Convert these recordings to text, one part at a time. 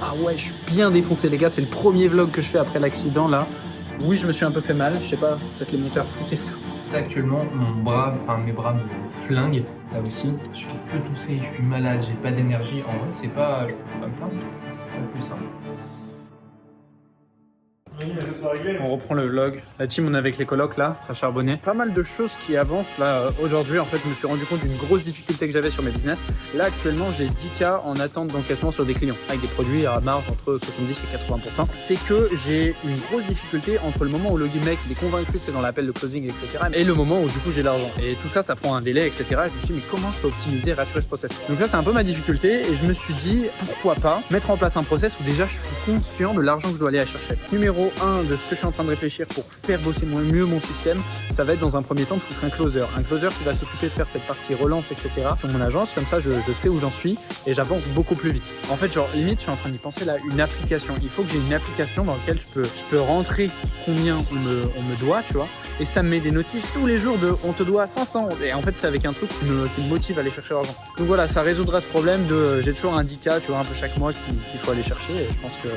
Ah ouais, je suis bien défoncé les gars, c'est le premier vlog que je fais après l'accident là. Oui, je me suis un peu fait mal, je sais pas, peut-être les monteurs foutaient ça. Actuellement, mes bras me flinguent là aussi. Je fais que tousser, je suis malade, j'ai pas d'énergie. En vrai, c'est pas, je peux pas me plaindre, c'est pas le plus simple. On reprend le vlog. La team, on est avec les colocs là, ça charbonnait. Pas mal de choses qui avancent là aujourd'hui. En fait, je me suis rendu compte d'une grosse difficulté que j'avais sur mes business. Là, actuellement, j'ai 10K en attente d'encaissement sur des clients avec des produits à marge entre 70 et 80%. C'est que j'ai une grosse difficulté entre le moment où le mec est convaincu que c'est dans l'appel de closing, etc. et le moment où du coup j'ai l'argent. Et tout ça, ça prend un délai, etc. Et je me suis dit, mais comment je peux optimiser et rassurer ce process? Donc ça, c'est un peu ma difficulté. Et je me suis dit, pourquoi pas mettre en place un process où déjà je suis conscient de l'argent que je dois aller à chercher. Numéro 1 de ce que je suis en train de réfléchir pour faire bosser mieux mon système, ça va être dans un premier temps de foutre un closer. Un closer qui va s'occuper de faire cette partie relance, etc. sur mon agence, comme ça je sais où j'en suis et j'avance beaucoup plus vite. En fait, genre limite, je suis en train d'y penser là, une application. Il faut que j'ai une application dans laquelle je peux rentrer combien on me doit, tu vois, et ça me met des notifs tous les jours de on te doit 500. Et en fait, c'est avec un truc qui me motive à aller chercher l'argent. Donc voilà, ça résoudra ce problème de j'ai toujours un 10K, tu vois, un peu chaque mois qu'il faut aller chercher et je pense que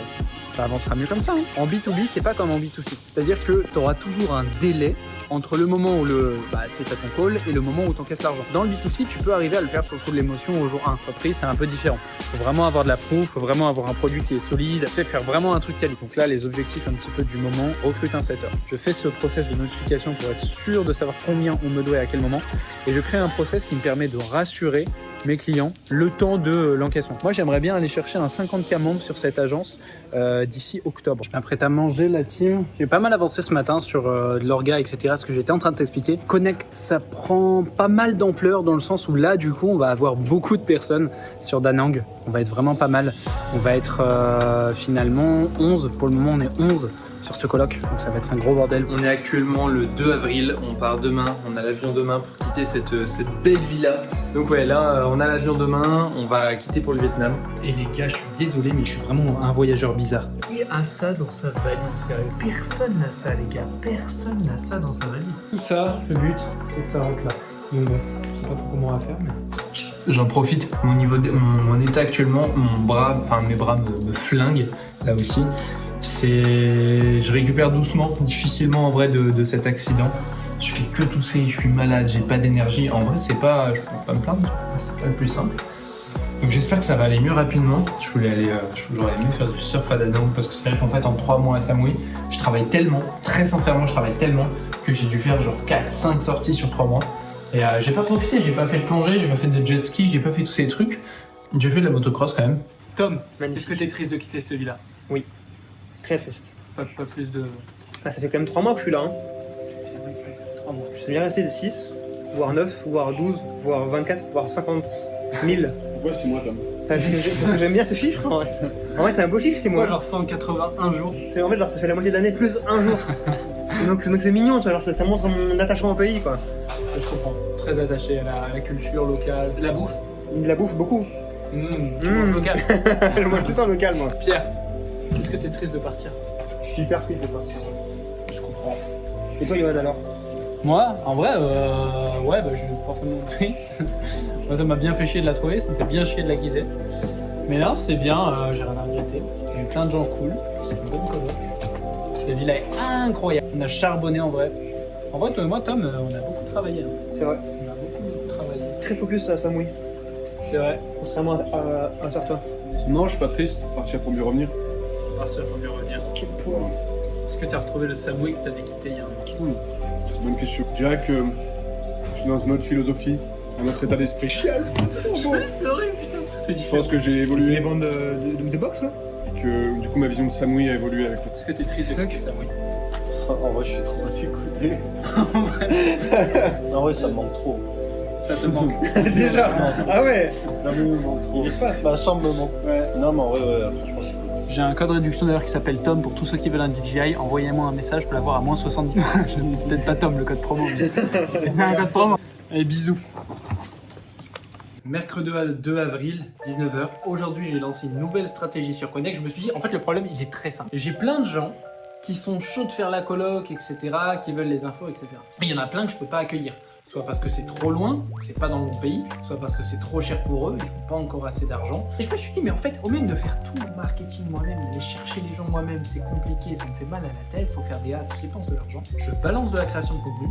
ça avancera mieux comme ça. Hein. En B2B, c'est pas comme en B2C. C'est-à-dire que tu auras toujours un délai entre le moment où tu as ton call et le moment où tu encaisses l'argent. Dans le B2C, tu peux arriver à le faire sur le coup de l'émotion au jour 1. Entreprise, c'est un peu différent. Il faut vraiment avoir de la proof, il faut vraiment avoir un produit qui est solide, tu sais, faire vraiment un truc quali. Donc là, les objectifs un petit peu du moment, recrute un setter. Je fais ce process de notification pour être sûr de savoir combien on me doit et à quel moment. Et je crée un process qui me permet de rassurer mes clients le temps de l'encaissement. Moi, j'aimerais bien aller chercher un 50K membres sur cette agence d'ici octobre. Je m'apprête à manger la team. J'ai pas mal avancé ce matin sur de l'orga, etc. Ce que j'étais en train de t'expliquer. Connect, ça prend pas mal d'ampleur dans le sens où là, du coup, on va avoir beaucoup de personnes sur Da Nang. On va être vraiment pas mal. On va être finalement 11. Pour le moment, on est 11 sur ce colloque, donc ça va être un gros bordel. On est actuellement le 2 avril, on part demain, on a l'avion demain pour quitter cette belle villa. Donc ouais, là on a l'avion demain, on va quitter pour le Vietnam. Et les gars, je suis désolé, mais je suis vraiment un voyageur bizarre. Qui a ça dans sa valise, sérieux? Personne n'a ça les gars, personne n'a ça dans sa valise. Tout ça, le but, c'est que ça rentre là. Donc bon, je sais pas trop comment on va faire, mais... J'en profite, mon état actuellement, mes bras me flinguent, là aussi. Je récupère doucement, difficilement en vrai de cet accident. Je fais que tousser, je suis malade, j'ai pas d'énergie. En vrai, je peux pas me plaindre, c'est pas le plus simple. Donc j'espère que ça va aller mieux rapidement. J'aurais aimé faire du surf à Da Nang parce que c'est vrai qu'en fait en 3 mois à Samui, je travaille tellement, très sincèrement, que j'ai dû faire genre 4-5 sorties sur 3 mois. Et j'ai pas profité, j'ai pas fait de plongée, j'ai pas fait de jet ski, j'ai pas fait tous ces trucs. J'ai fait de la motocross quand même. Tom, est-ce que t'es triste de quitter cette vie-là? Oui, c'est très triste. Pas plus de... Ah, ça fait quand même 3 mois que je suis là. Hein. Putain, oui, ça fait 3 mois. Je suis bien resté de 6, voire 9, voire 12, voire 24, voire 50 000. Pourquoi 6 mois, Tom? Parce que j'aime bien ce chiffre en vrai. En vrai, c'est un beau chiffre, 6 mois. Genre 181 jours. En fait, genre, ça fait la moitié de l'année plus un jour. donc c'est mignon, tu vois, alors ça montre mon attachement au pays, quoi. Je comprends. Très attaché à la culture locale, de la bouffe. De la bouffe, beaucoup. Tu manges local. Je mange tout le temps local, moi. Pierre, est-ce que t'es triste de partir? Je suis hyper triste de partir. Je comprends. Et toi, Yoann, alors? Moi, en vrai, ouais, je suis forcément triste. Moi, ça m'a bien fait chier de la trouver, ça me fait bien chier de la quitter. Mais là, c'est bien, j'ai rien à regretter. Il y a eu plein de gens cool, c'est une bonne coloc. La villa est incroyable. On a charbonné en vrai. En vrai, toi et moi, Tom, on a beaucoup travaillé. Hein. C'est vrai. On a beaucoup travaillé. Très focus à Samui. C'est vrai. Contrairement à certains. Non, je suis pas triste. Partir pour mieux revenir. Partir pour mieux revenir. Quel pauvre. Est-ce que tu as retrouvé le Samui que tu avais quitté il y a un an? C'est une bonne question. Je dirais que je suis dans une autre philosophie, un autre état d'esprit. Je vais pleurer, putain, tout est Je différent. pense que j'ai C'est évolué les bandes de boxe, là? et que du coup ma vision de Samui a évolué avec le temps. Est-ce que t'es triste de quitter Samui? En vrai, je suis trop dégoûté. En vrai, ça me manque trop. Ça te manque? Déjà. Ah ouais. Ça me manque trop. Il est fast. Ma chambre me manque. Ouais. Non, mais en vrai, ouais, franchement, c'est cool. J'ai un code réduction d'ailleurs qui s'appelle Tom pour tous ceux qui veulent un DJI. Envoyez-moi un message, je peux l'avoir à moins 70. Peut-être pas Tom le code promo, mais c'est un code promo. Allez, bisous. Mercredi 2 avril, 19h. Aujourd'hui, j'ai lancé une nouvelle stratégie sur Connect. Je me suis dit, en fait, le problème, il est très simple. J'ai plein de gens qui sont chauds de faire la coloc, etc., qui veulent les infos, etc. Et il y en a plein que je peux pas accueillir. soit parce que c'est trop loin, que c'est pas dans le bon pays, soit parce que c'est trop cher pour eux, ils font pas encore assez d'argent. Et je me suis dit, mais en fait, au lieu de faire tout le marketing moi-même, d'aller chercher les gens moi-même, c'est compliqué, ça me fait mal à la tête, faut faire des ads, je dépense de l'argent. Je balance de la création de contenu,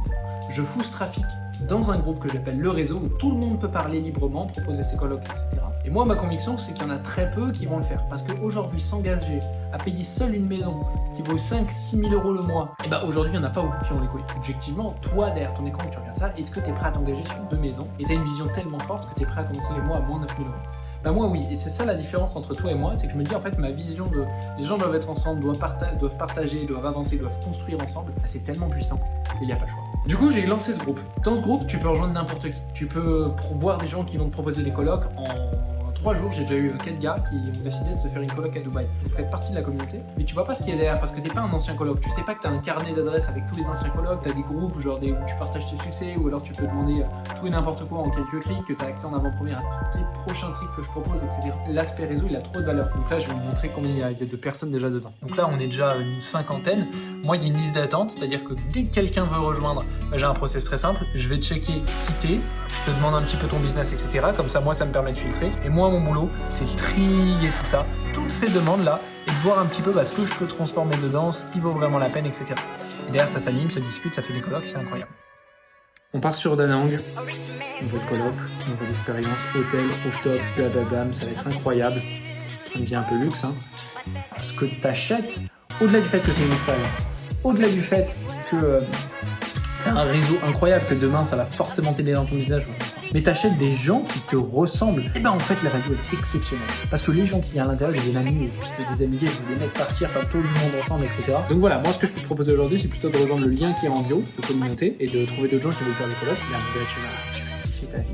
je fous ce trafic dans un groupe que j'appelle le réseau, où tout le monde peut parler librement, proposer ses colloques, etc. Et moi, ma conviction, c'est qu'il y en a très peu qui vont le faire. Parce qu'aujourd'hui, s'engager à payer seule une maison qui vaut 5-6 000 euros le mois, et bah aujourd'hui, il n'y en a pas beaucoup qui ont les couilles. Objectivement, toi, derrière ton écran, tu regardes ça, est-ce que tu es prêt à t'engager sur 2 maisons et tu as une vision tellement forte que tu es prêt à commencer les mois à moins 9 000 euros? Bah moi oui, et c'est ça la différence entre toi et moi, c'est que je me dis en fait ma vision de les gens doivent être ensemble, doivent partager, doivent avancer, doivent construire ensemble, bah, c'est tellement puissant qu'il n'y a pas le choix. Du coup j'ai lancé ce groupe. Dans ce groupe tu peux rejoindre n'importe qui. Tu peux voir des gens qui vont te proposer des colloques en 3 jours, j'ai déjà eu 4 gars qui ont décidé de se faire une coloc à Dubaï. Vous faites partie de la communauté, mais tu vois pas ce qu'il y a derrière parce que t'es pas un ancien coloc. Tu sais pas que t'as un carnet d'adresses avec tous les anciens colocs, t'as des groupes genre où tu partages tes succès ou alors tu peux demander tout et n'importe quoi en quelques clics, que t'as accès en avant-première à tous les prochains trucs que je propose, etc. L'aspect réseau, il a trop de valeur. Donc là, je vais vous montrer combien il y a de personnes déjà dedans. Donc là, on est déjà une 50aine. Moi, il y a une liste d'attente, c'est-à-dire que dès que quelqu'un veut rejoindre, bah, j'ai un process très simple. Je vais checker, quitter, je te demande un petit peu ton business, etc. Comme ça, moi, ça me permet de filtrer. Et moi, mon boulot, c'est trier tout ça, toutes ces demandes-là, et de voir un petit peu ce que je peux transformer dedans, ce qui vaut vraiment la peine, etc. Et derrière, ça s'anime, ça discute, ça fait des colloques, c'est incroyable. On part sur Da Nang, nouvelle colloque, nouvelle expérience, hôtel, rooftop, blablabla, ça va être incroyable. Une vie un peu luxe, hein. Ce que t'achètes, au-delà du fait que c'est une expérience, au-delà du fait que t'as un réseau incroyable, que demain ça va forcément t'aider dans ton business, mais t'achètes des gens qui te ressemblent, et ben en fait la value est exceptionnelle. Parce que les gens qui y a à l'intérieur, j'ai des amis, et puis c'est des amitiés, je veux des mecs partir, faire tout le monde ensemble, etc. Donc voilà, moi ce que je peux te proposer aujourd'hui, c'est plutôt de rejoindre le lien qui est en bio, de communauté, et de trouver d'autres gens qui veulent faire des colloques. Là, tu vas kiffer ta vie,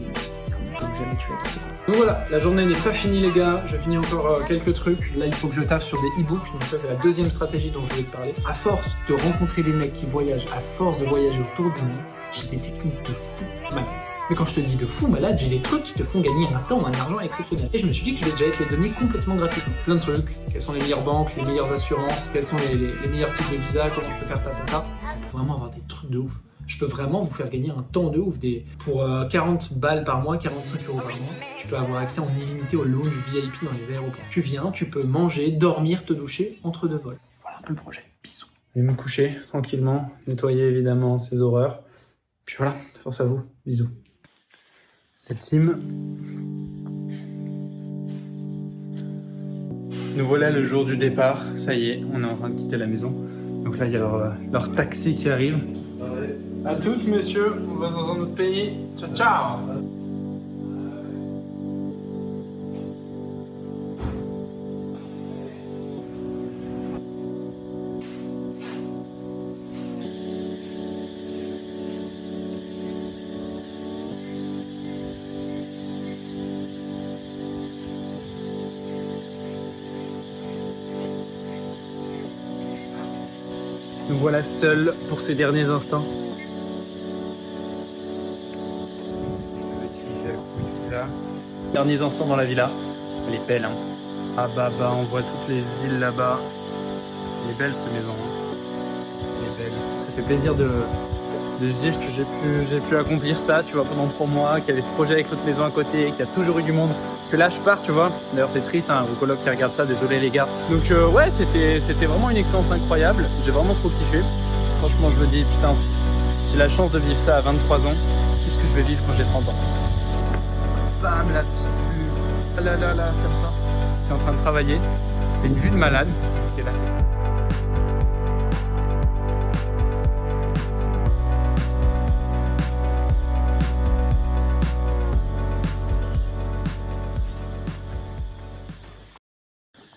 comme jamais tu l'as kiffé. Donc voilà, la journée n'est pas finie les gars, je finis encore quelques trucs. Là il faut que je taffe sur des e-books, donc ça c'est la deuxième stratégie dont je voulais te parler. À force de rencontrer des mecs qui voyagent, à force de voyager autour du monde, j'ai des techniques de fou malade. Mais quand je te dis de fou malade, j'ai des trucs qui te font gagner un temps, un argent exceptionnel. Et je me suis dit que je vais déjà te les donner complètement gratuitement. Plein de trucs, quelles sont les meilleures banques, les meilleures assurances, quels sont les meilleurs types de visa, comment je peux faire ta. Pour vraiment avoir des trucs de ouf. Je peux vraiment vous faire gagner un temps de ouf. Pour 40 balles par mois, 45 € par mois, tu peux avoir accès en illimité au lounge VIP dans les aéroports. Tu viens, tu peux manger, dormir, te doucher entre 2 vols. Voilà un peu le projet. Bisous. Je vais me coucher tranquillement, nettoyer évidemment ces horreurs. Puis voilà, force à vous. Bisous. La team. Nous voilà le jour du départ. Ça y est, on est en train de quitter la maison. Donc là, il y a leur taxi qui arrive. À tous, messieurs, on va dans un autre pays. Ciao, ciao! Nous voilà seuls pour ces derniers instants. Derniers instants dans la villa. Elle est belle, hein. Ah bah on voit toutes les îles là-bas. Elle est belle cette maison. Hein. Elle est belle. Ça fait plaisir de se dire que j'ai pu accomplir ça, tu vois, pendant 3 mois, qu'il y avait ce projet avec l'autre maison à côté, qu'il y a toujours eu du monde. Que là je pars, tu vois. D'ailleurs c'est triste, hein, vos colocs qui regardent ça, désolé les gars. Donc ouais, c'était vraiment une expérience incroyable. J'ai vraiment trop kiffé. Franchement, je me dis, putain, j'ai la chance de vivre ça à 23 ans. Qu'est-ce que je vais vivre quand j'ai 30 ans? Bam, la petite vue. Là, comme ça. T'es en train de travailler. C'est une vue de malade. Ok, là,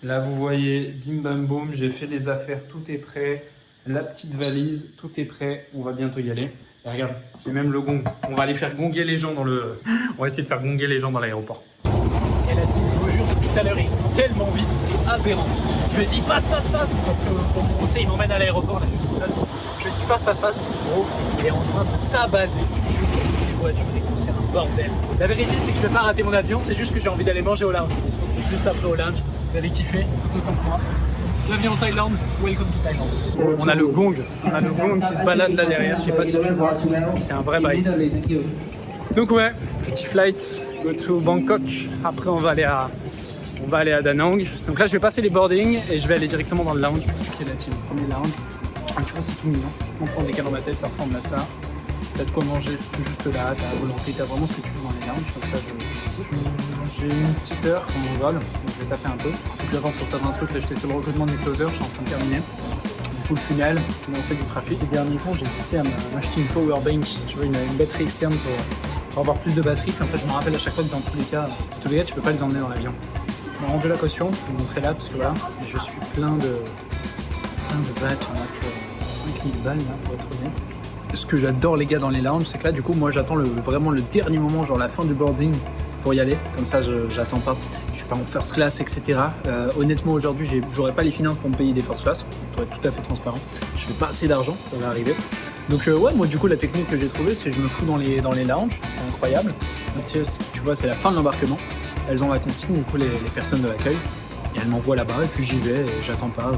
là, vous voyez, bim bam boum, j'ai fait les affaires, tout est prêt. La petite valise, tout est prêt. On va bientôt y aller. Et regarde, j'ai même le gong. On va aller faire gonger les gens On va essayer de faire gonger les gens dans l'aéroport. Et la team, je vous jure, depuis tout à l'heure, il est tellement vite, c'est aberrant. Je lui ai dit passe, parce que tu sais, il m'emmène à l'aéroport, là, je suis tout seul. Je lui ai dit passe, gros, il est en train de tabasser. Je jure, les voitures, les coups, c'est un bordel. La vérité, c'est que je vais pas rater mon avion, c'est juste que j'ai envie d'aller manger au lounge. On se retrouve juste après au lounge. Vous allez kiffer, tout autant que moi. Bienvenue en Thaïlande, welcome to Thaïlande. On a le gong qui se balade là derrière, je sais pas si tu vois, c'est un vrai bail. Donc ouais, petit flight, go to Bangkok, après on va aller à Da Nang. Donc là je vais passer les boardings et je vais aller directement dans le lounge, parce que là c'est le premier lounge. Ah, tu vois c'est tout mignon, on prend des cas dans ma tête, ça ressemble à ça. T'as de quoi manger juste là, t'as à volonté, t'as vraiment ce que tu veux dans les lounges, donc ça j'ai une petite heure pour mon vol, donc je vais taffer un peu. Faut que j'avance sur certains trucs, là j'étais sur le recrutement du closer, je suis en train de terminer. Tout le funnel, lancer du trafic. Ces derniers temps j'ai hésité à m'acheter une power bank, tu vois, une batterie externe pour avoir plus de batterie. Puis en fait je me rappelle à chaque fois que dans tous les cas tu peux pas les emmener dans l'avion. On m'a rendu la caution, je vais vous montrer là parce que voilà, je suis plein de badges, on a que 5000 balles là pour être honnête. Ce que j'adore les gars dans les lounges, c'est que là du coup moi j'attends vraiment le dernier moment, genre la fin du boarding pour y aller, comme ça j'attends pas, je suis pas en first class etc. Honnêtement aujourd'hui j'aurais pas les finances pour me payer des first class, pour être tout à fait transparent, je fais pas assez d'argent, ça va arriver. Donc ouais, moi du coup la technique que j'ai trouvée c'est que je me fous dans les lounges, c'est incroyable. Tu vois c'est la fin de l'embarquement, elles ont la consigne du coup les personnes de l'accueil, et elles m'envoient là-bas et puis j'y vais et j'attends pas.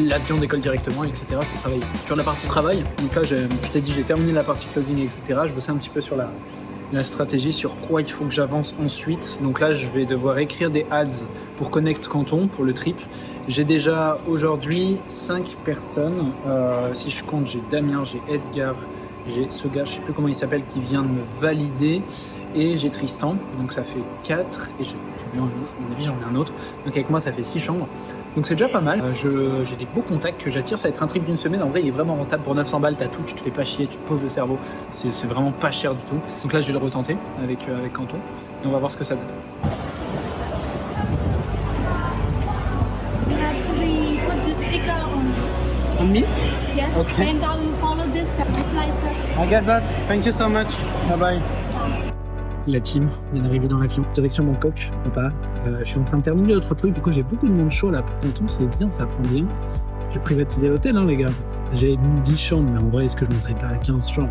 L'avion décolle directement, etc. Je peux travailler. Sur la partie travail, donc là, je t'ai dit, j'ai terminé la partie closing, etc. Je bossais un petit peu sur la stratégie, sur quoi il faut que j'avance ensuite. Donc là, je vais devoir écrire des ads pour Connect Canton, pour le trip. J'ai déjà aujourd'hui 5 personnes. Si je compte, j'ai Damien, j'ai Edgar, j'ai ce gars, je sais plus comment il s'appelle, qui vient de me valider. Et j'ai Tristan, donc ça fait 4. Et à mon avis, j'en ai un autre. Donc avec moi, ça fait 6 chambres. Donc c'est déjà pas mal. J'ai des beaux contacts que j'attire. Ça va être un trip d'une semaine. En vrai, il est vraiment rentable. Pour 900 balles, t'as tout. Tu te fais pas chier, tu te poses le cerveau. C'est vraiment pas cher du tout. Donc là, je vais le retenter avec Canton. Et on va voir ce que ça donne. On me? Yes. Okay. And you follow this flight, sir. I got that. Thank you so much. Bye bye. La team vient d'arriver dans l'avion, direction Bangkok, je suis en train de terminer l'autre truc, du coup j'ai beaucoup de monde chaud là pour Canton, c'est bien, ça prend bien. J'ai privatisé l'hôtel les gars, j'ai mis 10 chambres, mais en vrai est-ce que je montrais pas à 15 chambres?